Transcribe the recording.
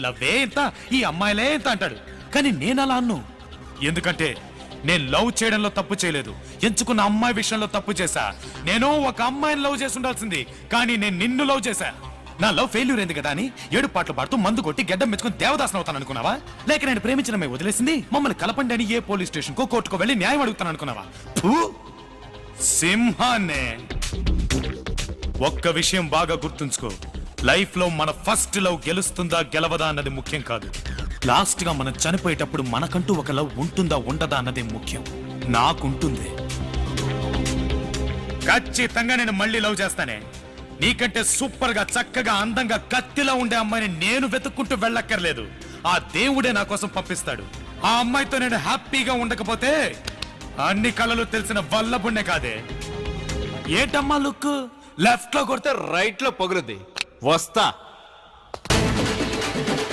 లవ్వే ఎంత, ఈ అమ్మాయిలే ఎంత అంటాడు. కానీ నేను అలా అన్ను. ఎందుకంటే నేను లవ్ చేయడంలో తప్పు చేయలేదు, ఎంచుకున్న అమ్మాయి విషయంలో తప్పు చేశా. నేను ఒక అమ్మాయిని లవ్ చేసి ఉండాల్సింది, కానీ నేను నిన్ను లవ్ చేశా. నా లవ్ ఫెయిల్యూర్ అయింది కదా అని ఏడు పాటలు పాడుతూ మందు కొట్టి గడ్డం మెచ్చుకుని దేవదాసన అవుతాను అనుకున్నావా? లేక నేను ప్రేమించిన అమ్మాయి వదిలేసింది మమ్మల్ని కలపండి అని ఏ పోలీస్ స్టేషన్ కో కోర్టుకో వెళ్ళి న్యాయం అడుగుతాను అనుకున్నావా? సింహాన్నే. ఒక్క విషయం బాగా గుర్తుంచుకో, లైఫ్ లో మన ఫస్ట్ లవ్ గెలుస్తుందా గెలవదా అన్నది ముఖ్యం కాదు. లాస్ట్ గా మనం చనిపోయేటప్పుడు మనకంటూ ఒక లవ్ ఉంటుందా ఉండదా అన్నదే ముఖ్యం. నాకుంటుంది. ఖచ్చితంగా నేను మళ్ళీ లవ్ చేస్తానే. నీకంటే సూపర్ గా చక్కగా అందంగా కత్తిలో ఉండే అమ్మాయిని నేను వెతుక్కుంటూ వెళ్ళక్కర్లేదు. ఆ దేవుడే నా కోసం పంపిస్తాడు. ఆ అమ్మాయితో నేను హ్యాపీగా ఉండకపోతే అన్ని కళలు తెలిసిన వల్లబుణ్ణే కాదే. ఏంటమ్మా లుక్? లెఫ్ట్ లో కొడితే రైట్ లో పొగురుద్ది. వస్తా.